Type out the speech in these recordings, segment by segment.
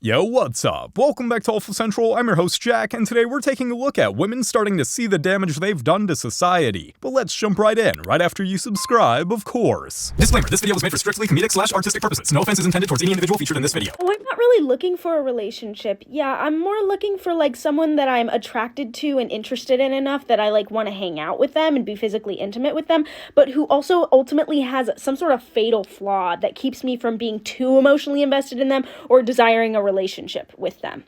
Yo, what's up? Welcome back to Alpha Central. I'm your host Jack, and today we're taking a look at women starting to see the damage they've done to society. But let's jump right in, right after you subscribe, of course. Disclaimer, this video was made for strictly comedic/artistic purposes. No offense is intended towards any individual featured in this video. Oh, I'm not really looking for a relationship. Yeah, I'm more looking for like someone that I'm attracted to and interested in enough that I like want to hang out with them and be physically intimate with them, but who also ultimately has some sort of fatal flaw that keeps me from being too emotionally invested in them or desiring a relationship with them.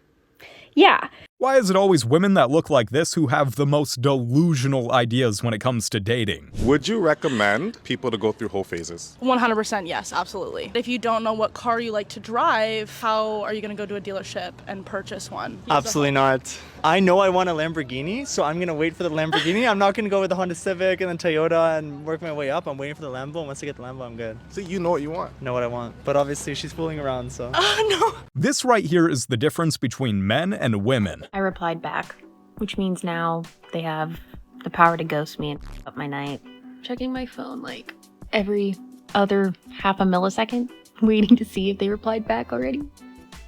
Yeah. Why is it always women that look like this who have the most delusional ideas when it comes to dating? Would you recommend people to go through whole phases? 100% yes, absolutely. If you don't know what car you like to drive, how are you going to go to a dealership and purchase one? Absolutely not. I know I want a Lamborghini, so I'm going to wait for the Lamborghini. I'm not going to go with the Honda Civic and then Toyota and work my way up. I'm waiting for the Lambo, and once I get the Lambo, I'm good. So you know what you want. Know what I want. But obviously, she's fooling around, so. No. This right here is the difference between men and women. I replied back, which means now they have the power to ghost me and f up my night. Checking my phone like every other half a millisecond, waiting to see if they replied back already.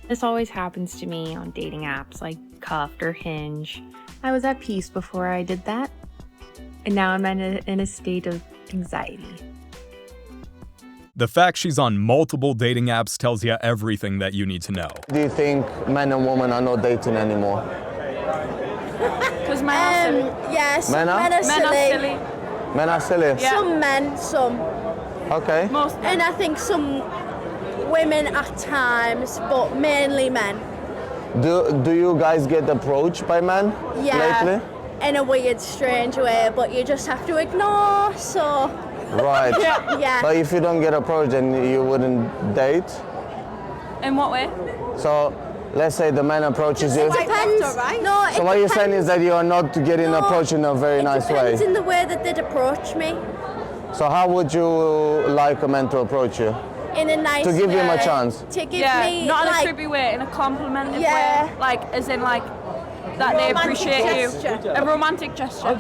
This always happens to me on dating apps like Cuffed or Hinge. I was at peace before I did that, and now I'm in a state of anxiety. The fact she's on multiple dating apps tells you everything that you need to know. Do you think men and women are not dating anymore? Because men are silly. Yes, Men are? men are silly. Men are silly? Yeah. Some men, some. Okay. Most men. And I think some women at times, but mainly men. Do you guys get approached by men lately? In a weird, strange way, but you just have to ignore, so. Right. Yeah. But if you don't get approached, then you wouldn't date? In what way? So, let's say the man approaches you. It depends. No, So what you're saying is that you are not getting approached in a very nice way? It depends in the way that they'd approach me. So how would you like a man to approach you? In a nice way. To give him a chance? To give me, not in like, a creepy way, in a complimentive Yeah. way. Like, as in, like, that they Romantic appreciate gesture. you. A romantic gesture.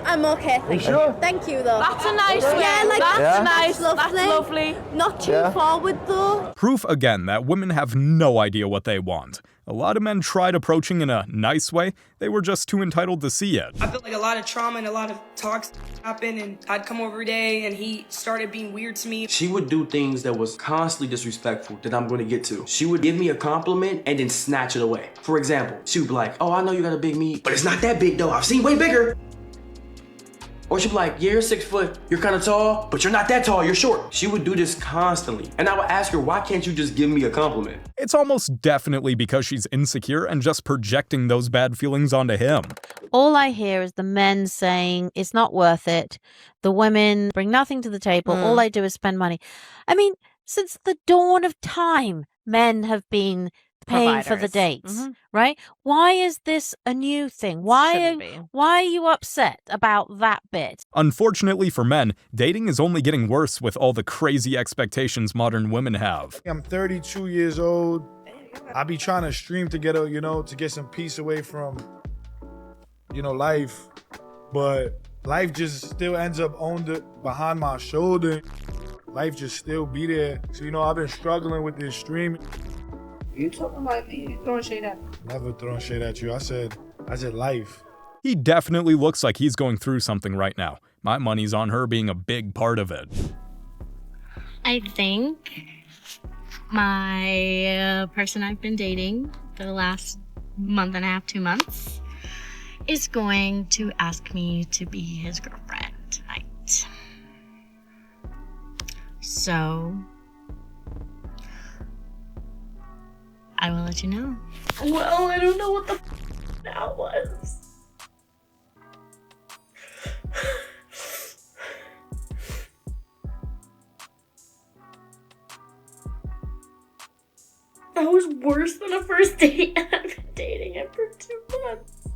I'm okay, thank you. Thank you, though. That's a nice way. Yeah, like, that's nice. That's That's lovely. Not too Yeah. forward, though. Proof again that women have no idea what they want. A lot of men tried approaching in a nice way, they were just too entitled to see it. I felt like a lot of trauma and a lot of talks happened, and I'd come over every day and he started being weird to me. She would do things that was constantly disrespectful that I'm gonna get to. She would give me a compliment and then snatch it away. For example, she would be like, oh, I know you got a big meat, but it's not that big though. I've seen way bigger. Or she'd be like, yeah, you're 6 foot, you're kind of tall, but you're not that tall, you're short. She would do this constantly. And I would ask her, why can't you just give me a compliment? It's almost definitely because she's insecure and just projecting those bad feelings onto him. All I hear is the men saying it's not worth it. The women bring nothing to the table. All they do is spend money. I mean, since the dawn of time, men have been paying for the dates, right? Why is this a new thing? Why are you upset about that bit? Unfortunately for men, dating is only getting worse with all the crazy expectations modern women have. I'm 32 years old. I be trying to stream to get to get some peace away from, life. But life just still ends up behind my shoulder. Life just still be there. So, I've been struggling with this stream. You talking about me? You throwing shade at me? Never throwing shade at you. I said life. He definitely looks like he's going through something right now. My money's on her being a big part of it. I think my person I've been dating for the last month and a half, 2 months, is going to ask me to be his girlfriend tonight. So I will let you know. Well, I don't know what the that was. That was worse than a first date. I've been dating him for 2 months.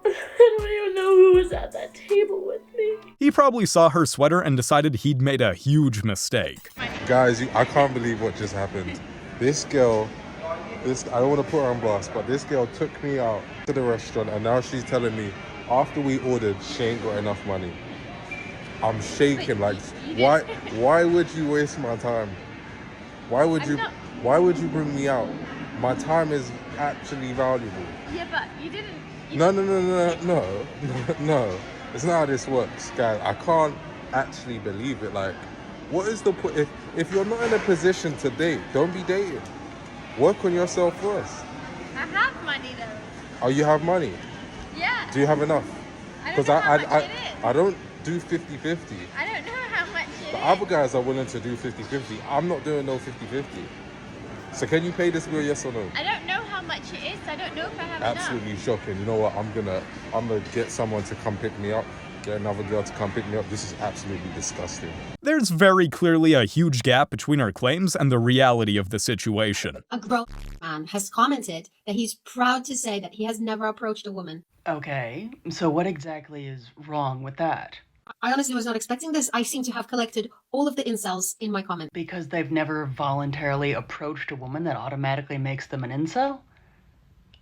I don't even know who was at that table with me. He probably saw her sweater and decided he'd made a huge mistake. Guys, I can't believe what just happened. This girl, I don't want to put her on blast, but this girl took me out to the restaurant and now she's telling me after we ordered, she ain't got enough money. I'm shaking. Like, why would you waste my time? Why would you bring me out? My time is actually valuable. Yeah, but you didn't. No. It's not how this works, guys. I can't actually believe it. Like, what is the point? If you're not in a position to date, don't be dating. Work on yourself first. I have money though. Oh, you have money? Yeah. Do you have enough? Because I don't do 50-50. I don't know how much it The is. other guys are willing to do 50-50. I'm not doing no 50-50. So can you pay this bill, yes or no? I don't know how much it is. I don't know if I have Absolutely shocking. You know what? I'm gonna get someone to come pick me up. Get another girl to come pick me up. This is absolutely disgusting. There's very clearly a huge gap between our claims and the reality of the situation. A grown man has commented that he's proud to say that he has never approached a woman. Okay, so what exactly is wrong with that? I honestly was not expecting this. I seem to have collected all of the incels in my comment. Because they've never voluntarily approached a woman, that automatically makes them an incel?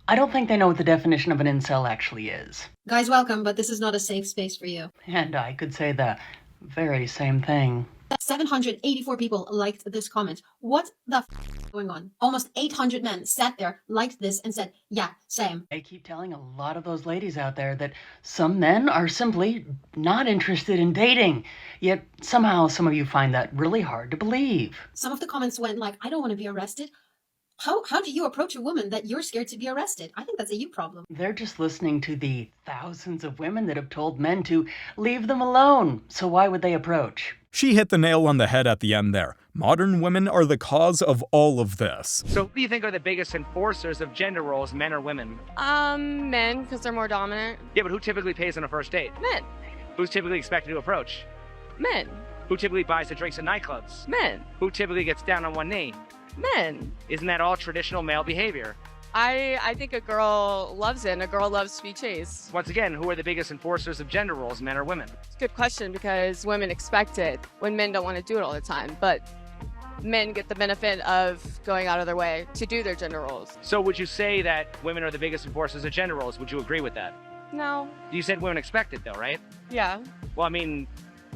I don't think they know what the definition of an incel actually is. Guys, welcome, but this is not a safe space for you. And I could say the very same thing. 784 people liked this comment. What the f is going on? Almost 800 men sat there, liked this, and said, yeah, same. I keep telling a lot of those ladies out there that some men are simply not interested in dating. Yet somehow some of you find that really hard to believe. Some of the comments went like, I don't want to be arrested. How do you approach a woman that you're scared to be arrested? I think that's a you problem. They're just listening to the thousands of women that have told men to leave them alone. So why would they approach? She hit the nail on the head at the end there. Modern women are the cause of all of this. So who do you think are the biggest enforcers of gender roles, men or women? Men, because they're more dominant. Yeah, but who typically pays on a first date? Men. Who's typically expected to approach? Men. Who typically buys the drinks in nightclubs? Men. Who typically gets down on one knee? Men. Isn't that all traditional male behavior? I think a girl loves it and a girl loves to be chased. Once again, who are the biggest enforcers of gender roles, men or women? It's a good question because women expect it when men don't want to do it all the time. But men get the benefit of going out of their way to do their gender roles. So would you say that women are the biggest enforcers of gender roles? Would you agree with that? No. You said women expect it though, right? Yeah. Well, I mean,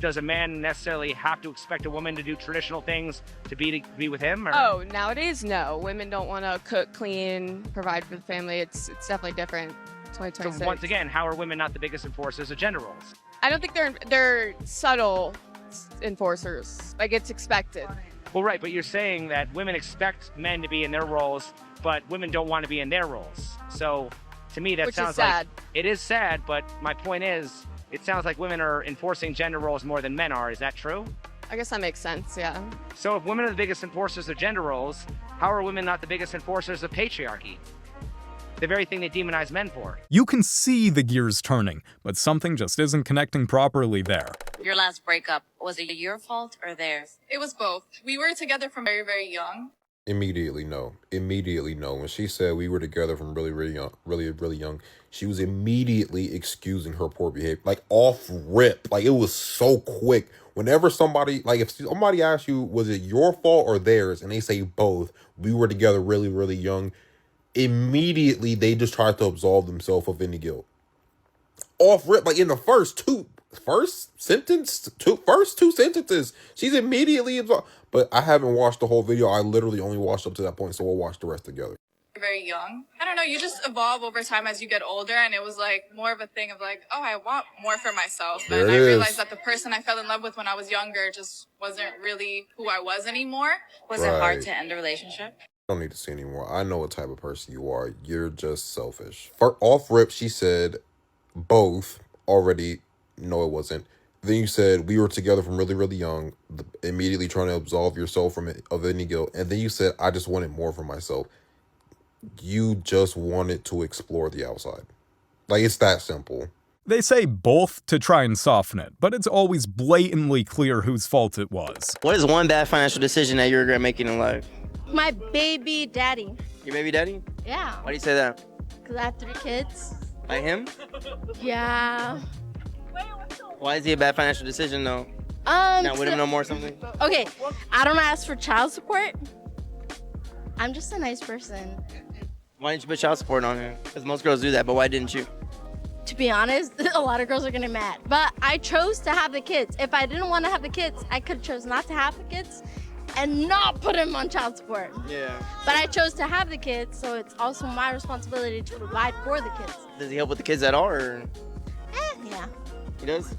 does a man necessarily have to expect a woman to do traditional things to be with him? Or? Oh, nowadays, no. Women don't want to cook, clean, provide for the family. It's definitely different. 2026. So once again, how are women not the biggest enforcers of gender roles? I don't think they're subtle enforcers. Like, it's expected. Well, right, but you're saying that women expect men to be in their roles, but women don't want to be in their roles. So to me, that sounds like it is sad, but my point is, it sounds like women are enforcing gender roles more than men are. Is that true? I guess that makes sense, yeah. So if women are the biggest enforcers of gender roles, how are women not the biggest enforcers of patriarchy? The very thing they demonize men for. You can see the gears turning, but something just isn't connecting properly there. Your last breakup, was it your fault or theirs? It was both. We were together from very, very young. Immediately no. When she said we were together from really young, she was immediately excusing her poor behavior. Like off rip. Like it was so quick. Whenever somebody, like if somebody asks you, was it your fault or theirs? And they say both, we were together really young. Immediately they just tried to absolve themselves of any guilt. Off rip, like in the first two sentences, she's immediately absolved. But I haven't watched the whole video. I literally only watched up to that point, so we'll watch the rest together. Very young. I don't know, you just evolve over time as you get older, and it was like more of a thing of like, oh, I want more for myself. And I realized that the person I fell in love with when I was younger just wasn't really who I was anymore. Was it hard to end a relationship? I don't need to see anymore. I know what type of person you are. You're just selfish. For off rip, she said both already. No, it wasn't. Then you said we were together from really young, immediately trying to absolve yourself of any guilt. And then you said, I just wanted more for myself. You just wanted to explore the outside. Like, it's that simple. They say both to try and soften it, but it's always blatantly clear whose fault it was. What is one bad financial decision that you regret making in life? My baby daddy. Your baby daddy? Yeah. Why do you say that? Because I have 3 kids. Like him? Yeah. Why is he a bad financial decision though? Not with him no more or something? Okay, I don't ask for child support. I'm just a nice person. Why didn't you put child support on him? Because most girls do that, but why didn't you? To be honest, a lot of girls are gonna be mad. But I chose to have the kids. If I didn't want to have the kids, I could chose not to have the kids and not put them on child support. Yeah. But I chose to have the kids, so it's also my responsibility to provide for the kids. Does he help with the kids at all, or? Yeah. He does?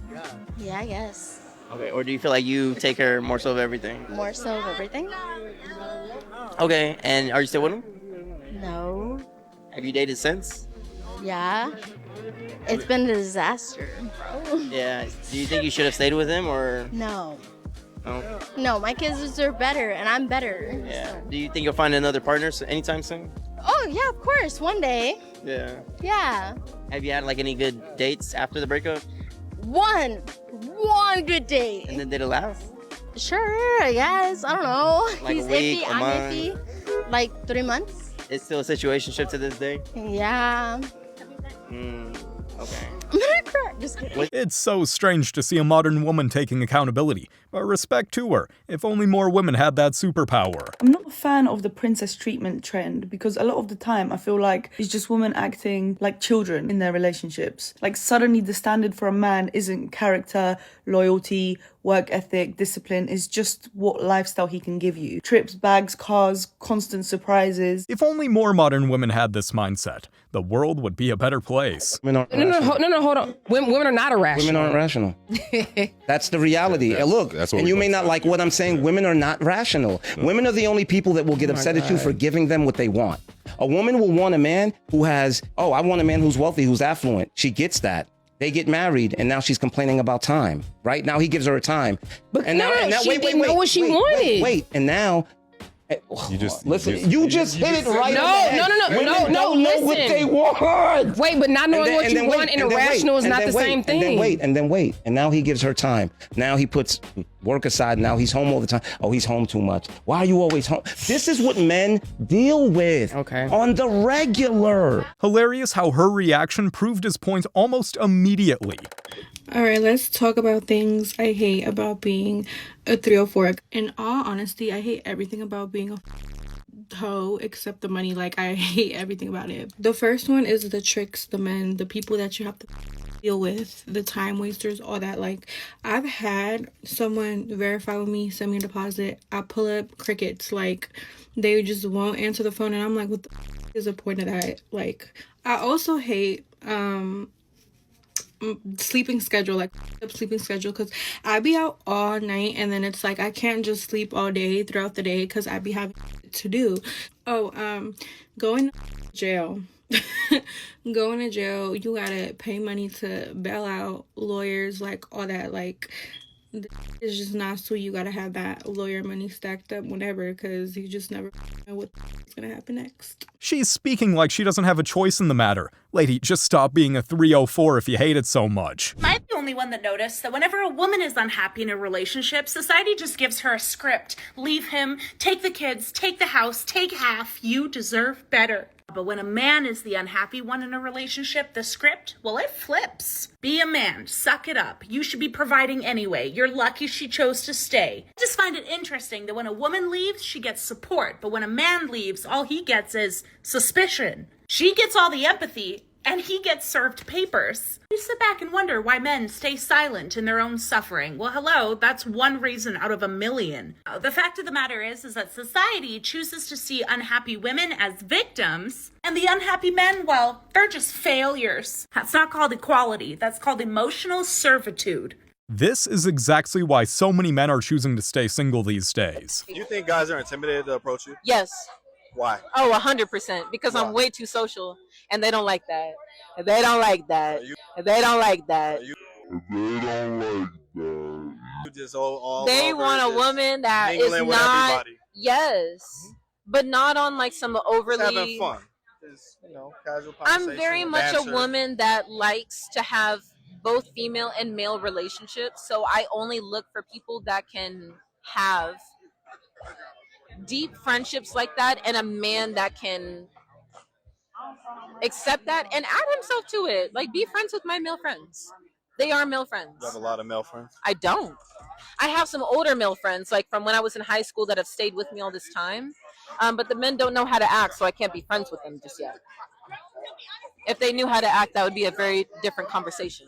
Yeah, I guess. Okay, or do you feel like you take care more so of everything? More so of everything? Okay, and are you still with him? No. Have you dated since? Yeah. It's been a disaster, bro. Yeah. Do you think you should have stayed with him, or? No. No? No, my kids deserve better, and I'm better. Yeah. So. Do you think you'll find another partner anytime soon? Oh, yeah, of course. One day. Yeah. Yeah. Have you had like any good dates after the breakup? One good date. And then did it last? Sure, I guess. I don't know. Like He's a week, iffy, a I'm month? iffy. Like 3 months. It's still a situationship to this day? Yeah. Okay. I'm gonna cry. Just kidding. It's so strange to see a modern woman taking accountability, but respect to her. If only more women had that superpower. I'm not a fan of the princess treatment trend because a lot of the time I feel like it's just women acting like children in their relationships. Like suddenly the standard for a man isn't character, loyalty, work ethic, discipline, is just what lifestyle he can give you. Trips, bags, cars, constant surprises. If only more modern women had this mindset, the world would be a better place. No, hold on. Women are not irrational. Women aren't rational. That's the reality. Look, and you may not like what I'm saying, women are not rational. Women are the only people that will get upset at you for giving them what they want. A woman will want a man who has, I want a man who's wealthy, who's affluent. She gets that. They get married, and now she's complaining about time. Right now, he gives her a time. But and now, she didn't know what she wanted. Wait, and now. You just listen. You just hit it right. No. Know what they want. Wait, but not knowing what you want and irrational is not the same thing. And then wait. And now he gives her time. Now he puts work aside. Now he's home all the time. Oh, he's home too much. Why are you always home? This is what men deal with on the regular. Hilarious how her reaction proved his point almost immediately. Alright, let's talk about things I hate about being a 304. In all honesty, I hate everything about being a hoe except the money. Like, I hate everything about it. The first one is the tricks, the men, the people that you have to deal with, the time wasters, all that. Like, I've had someone verify with me, send me a deposit, I pull up, crickets. Like, they just won't answer the phone, and I'm like, what the is the point of that? Like, I also hate sleeping schedule, like sleeping schedule, because I be out all night, and then it's like I can't just sleep all day throughout the day because I be having to do. Going to jail. Going to jail, you gotta pay money to bail out, lawyers, like all that. Like, it's just not sweet. You gotta have that lawyer money stacked up whenever, because you just never know what's gonna happen next. She's speaking like she doesn't have a choice in the matter. Lady, just stop being a 304 if you hate it so much. Am I the only one that noticed that whenever a woman is unhappy in a relationship, society just gives her a script? Leave him, take the kids, take the house, take half. You deserve better. But when a man is the unhappy one in a relationship, the script, well, it flips. Be a man, suck it up. You should be providing anyway. You're lucky she chose to stay. I just find it interesting that when a woman leaves, she gets support. But when a man leaves, all he gets is suspicion. She gets all the empathy, and he gets served papers. You sit back and wonder why men stay silent in their own suffering. Well, hello, that's one reason out of a million. The fact of the matter is that society chooses to see unhappy women as victims, and the unhappy men, well, they're just failures. That's not called equality. That's called emotional servitude. This is exactly why so many men are choosing to stay single these days. Do you think guys are intimidated to approach you? Yes. Why? Oh, 100%. Because I'm way too social, and they don't like that. And they don't like that. And they don't like that. They want a woman that is not. Yes, but not on like some overly. Having fun. Casual conversation. I'm very much a woman that likes to have both female and male relationships, so I only look for people that can have deep friendships like that, and a man that can accept that and add himself to it. Like, be friends with my male friends. They are male friends. You have a lot of male friends? I don't. I have some older male friends, like from when I was in high school, that have stayed with me all this time. But the men don't know how to act, so I can't be friends with them just yet. If they knew how to act, that would be a very different conversation.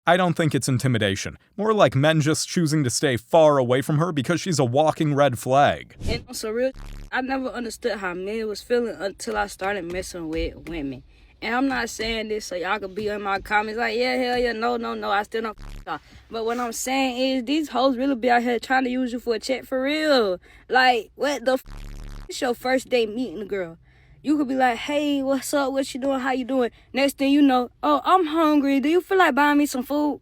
I don't think it's intimidation. More like men just choosing to stay far away from her because she's a walking red flag. And so real, I never understood how men was feeling until I started messing with women. And I'm not saying this so y'all could be in my comments like, yeah, hell yeah, no, I still don't y'all. But what I'm saying is these hoes really be out here trying to use you for a check for real. Like, what the It's your first day meeting a girl. You could be like, hey, what's up? What you doing? How you doing? Next thing you know, oh, I'm hungry. Do you feel like buying me some food?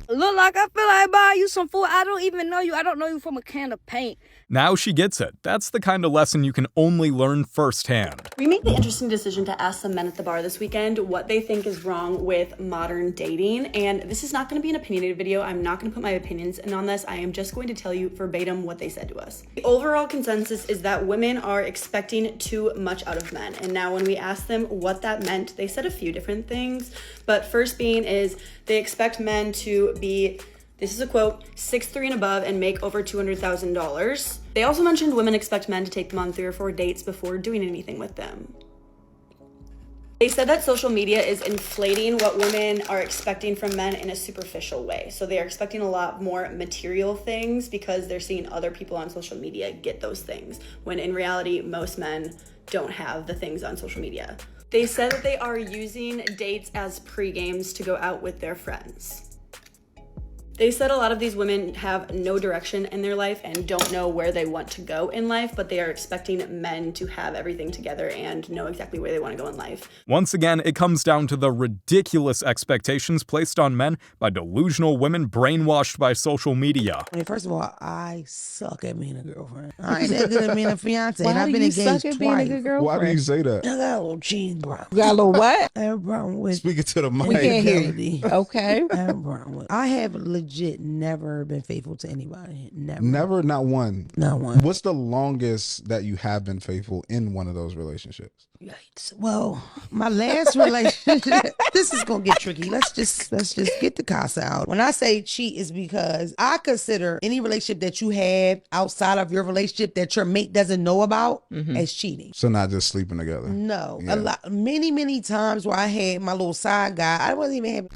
Look like I feel like buying you some food. I don't even know you. I don't know you from a can of paint. Now she gets it. That's the kind of lesson you can only learn firsthand. We made the interesting decision to ask some men at the bar this weekend what they think is wrong with modern dating. And this is not going to be an opinionated video. I'm not going to put my opinions in on this. I am just going to tell you verbatim what they said to us. The overall consensus is that women are expecting too much out of men. And now when we asked them what that meant, they said a few different things. But first being is they expect men to be, this is a quote, 6'3" and above and make over $200,000. They also mentioned women expect men to take them on 3 or 4 dates before doing anything with them. They said that social media is inflating what women are expecting from men in a superficial way. So they are expecting a lot more material things because they're seeing other people on social media get those things, when in reality, most men don't have the things on social media. They said that they are using dates as pre-games to go out with their friends. They said a lot of these women have no direction in their life and don't know where they want to go in life, but they are expecting men to have everything together and know exactly where they want to go in life. Once again, it comes down to the ridiculous expectations placed on men by delusional women brainwashed by social media. I mean, first of all, I suck at being a girlfriend. I ain't that good at being a fiance, and I've been engaged twice. Why do you say that? I got a little cheese problem. You got a little what? I have a problem with Speaking to the mic. We can't hear you. Okay. I have a problem with. I have legit never been faithful to anybody. Never, not one. Not one. What's the longest that you have been faithful in one of those relationships? Yikes. Well, my last relationship, this is gonna get tricky. Let's just get the casa out. When I say cheat, is because I consider any relationship that you have outside of your relationship that your mate doesn't know about as cheating. So not just sleeping together. No, many times where I had my little side guy, I wasn't even having.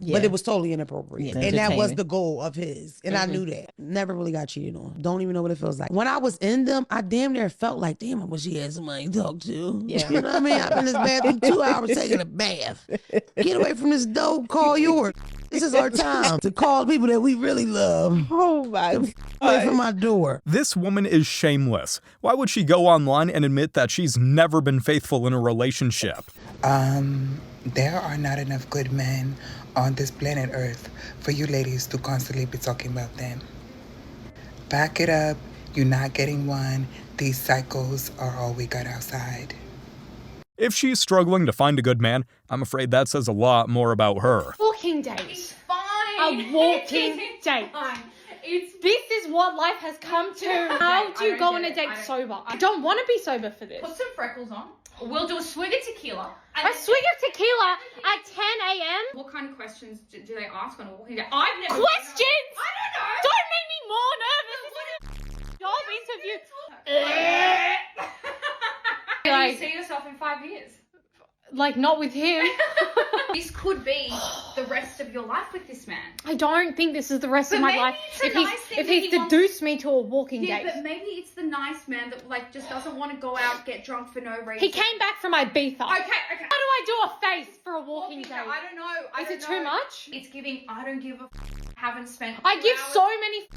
But it was totally inappropriate. And that was the goal of his. And I knew that. Never really got cheated on. Don't even know what it feels like. When I was in them, I damn near felt like, damn, I wish he had somebody to talk to. Yeah. You know what I mean? I'm in this bathroom 2 hours taking a bath. Get away from this dope, call yours. This is our time to call people that we really love. Oh my God. Away from my door. This woman is shameless. Why would she go online and admit that she's never been faithful in a relationship? There are not enough good men on this planet Earth for you ladies to constantly be talking about them. Back it up. You're not getting one. These cycles are all we got outside. If she's struggling to find a good man, I'm afraid that says a lot more about her. Walking date. It's fine. A walking date. This is what life has come to. How do you go on a date sober? I don't want to be sober for this. Put some freckles on. We'll do a swig of tequila. A swig of tequila at 10 a.m.? What kind of questions do they ask on a walking date? I've never. Questions? I don't know. Don't make me more nervous. This is a job interview. Can you see yourself in 5 years? Like, not with him. This could be the rest of your life with this man. I don't think this is the rest of my life. If he's seduced me to a walking date. Yeah, but maybe it's the nice man that just doesn't want to go out, get drunk for no reason. He came back from Ibiza. Okay. How do I do a face for a walking date? I don't know. Is it too much? It's giving, I don't give a haven't spent. I give so many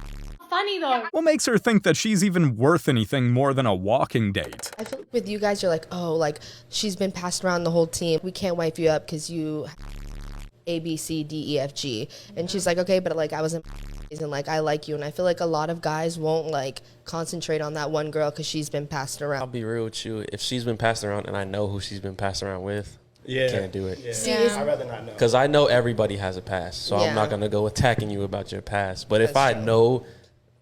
funny though. What makes her think that she's even worth anything more than a walking date? I feel like with you guys, you're like, oh, like she's been passed around the whole team. We can't wipe you up because you A, B, C, D, E, F, G. And she's like, okay, but like I wasn't and like I like you. And I feel like a lot of guys won't like concentrate on that one girl because she's been passed around. I'll be real with you. If she's been passed around and I know who she's been passed around with, can't do it. Yeah. I'd rather not know. Because I know everybody has a past. So I'm not going to go attacking you about your past. But if I know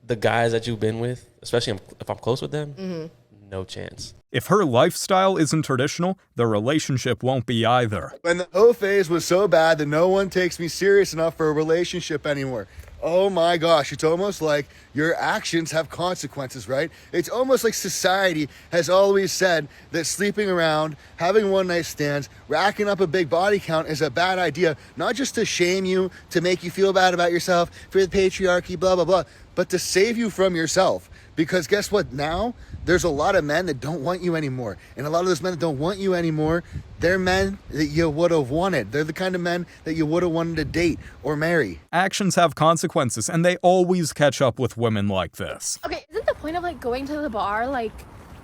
the guys that you've been with, especially if I'm close with them, no chance. If her lifestyle isn't traditional, the relationship won't be either. When the O phase was so bad that no one takes me serious enough for a relationship anymore. oh my gosh, it's almost like your actions have consequences, right? It's almost like society has always said that sleeping around, having one night stands, racking up a big body count is a bad idea, not just to shame you, to make you feel bad about yourself, for the patriarchy, blah, blah, blah, but to save you from yourself. Because guess what? Now, there's a lot of men that don't want you anymore. And a lot of those men that don't want you anymore, they're men that you would have wanted. They're the kind of men that you would have wanted to date or marry. Actions have consequences, and they always catch up with women like this. Okay, isn't the point of like going to the bar like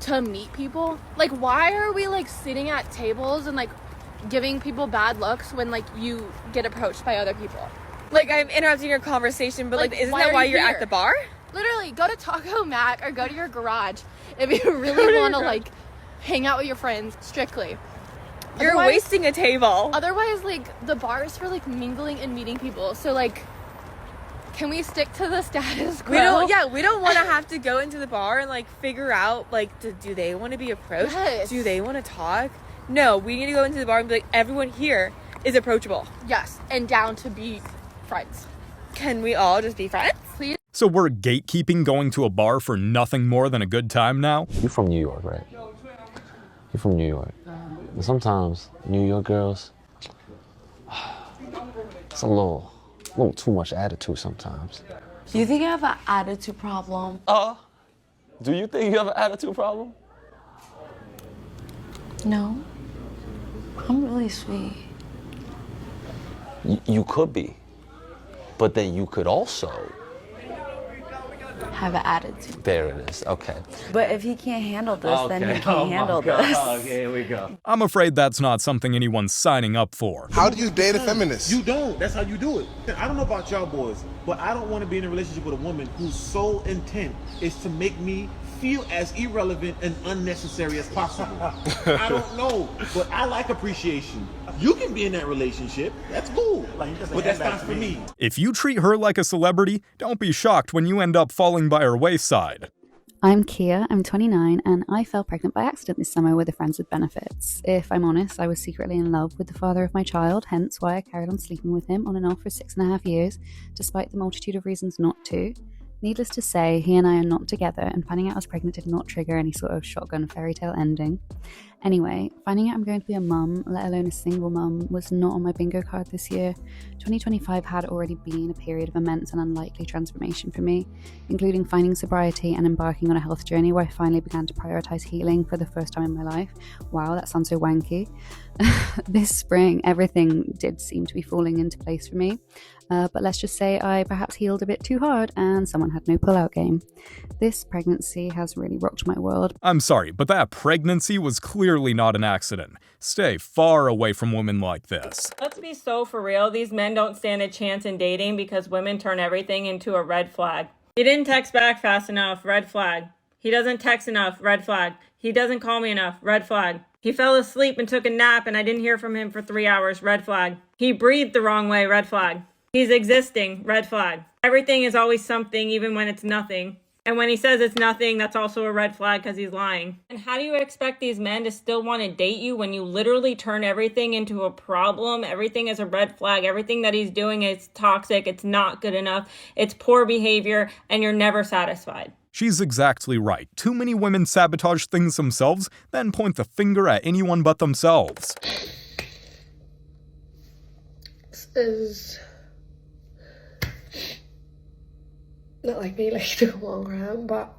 to meet people? Like, why are we like sitting at tables and like giving people bad looks when like you get approached by other people? Like, I'm interrupting your conversation, but like isn't that why you're at the bar? Literally, go to Taco Mac or go to your garage if you really want to like hang out with your friends strictly. You're wasting a table. Otherwise, like, the bar is for like mingling and meeting people. So like, can we stick to the status quo? We don't want to have to go into the bar and like figure out like do they want to be approached? Yes. Do they want to talk? No, we need to go into the bar and be like, everyone here is approachable. Yes, and down to be friends. Can we all just be friends? Please. So we're gatekeeping going to a bar for nothing more than a good time now? You're from New York, right? You're from New York. And sometimes New York girls, it's a little too much attitude sometimes. Do you think you have an attitude problem? Do you think you have an attitude problem? No. I'm really sweet. You could be. But then you could also have an attitude. There it is. Okay. But if he can't handle this, then he can't handle this. Okay, here we go. I'm afraid that's not something anyone's signing up for. How do you date a feminist? You don't. That's how you do it. I don't know about y'all boys, but I don't want to be in a relationship with a woman whose sole intent is to make me feel as irrelevant and unnecessary as possible. I don't know, but I like appreciation. You can be in that relationship. That's cool. But that's not for me. If you treat her like a celebrity, don't be shocked when you end up falling by her wayside. I'm Kia, I'm 29, and I fell pregnant by accident this summer with a Friends with Benefits. If I'm honest, I was secretly in love with the father of my child, hence why I carried on sleeping with him on and off for 6.5 years, despite the multitude of reasons not to. Needless to say, he and I are not together, and finding out I was pregnant did not trigger any sort of shotgun fairy tale ending. Anyway, finding out I'm going to be a mum, let alone a single mum, was not on my bingo card this year. 2025 had already been a period of immense and unlikely transformation for me, including finding sobriety and embarking on a health journey where I finally began to prioritise healing for the first time in my life. Wow, that sounds so wanky. This spring, everything did seem to be falling into place for me. But let's just say I perhaps healed a bit too hard and someone had no pull-out game. This pregnancy has really rocked my world. I'm sorry, but that pregnancy was clearly not an accident. Stay far away from women like this. Let's be so for real. These men don't stand a chance in dating because women turn everything into a red flag. He didn't text back fast enough, red flag. He doesn't text enough, red flag. He doesn't call me enough, red flag. He fell asleep and took a nap and I didn't hear from him for 3 hours, red flag. He breathed the wrong way, red flag. He's existing, red flag. Everything is always something, even when it's nothing. And when he says it's nothing, that's also a red flag because he's lying. And how do you expect these men to still want to date you when you literally turn everything into a problem? Everything is a red flag. Everything that he's doing is toxic. It's not good enough. It's poor behavior, and you're never satisfied. She's exactly right. Too many women sabotage things themselves, then point the finger at anyone but themselves. This is not like me like to go on around, but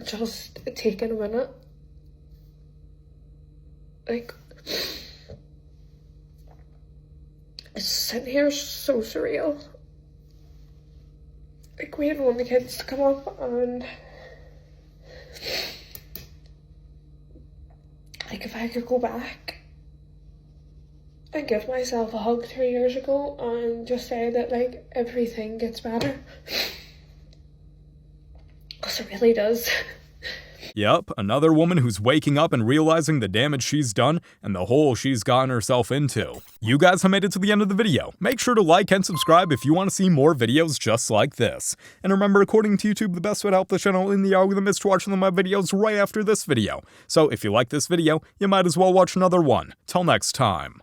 just taking a minute. Like, it's sitting here so surreal. Like, waiting on the kids to come up and like if I could go back and give myself a hug 3 years ago and just say that like everything gets better. Because it really does. Yep, another woman who's waking up and realizing the damage she's done and the hole she's gotten herself into. You guys have made it to the end of the video. Make sure to like and subscribe if you want to see more videos just like this. And remember, according to YouTube, the best way to help the channel in the algorithm is to watch one of my videos right after this video. So if you like this video, you might as well watch another one. Till next time.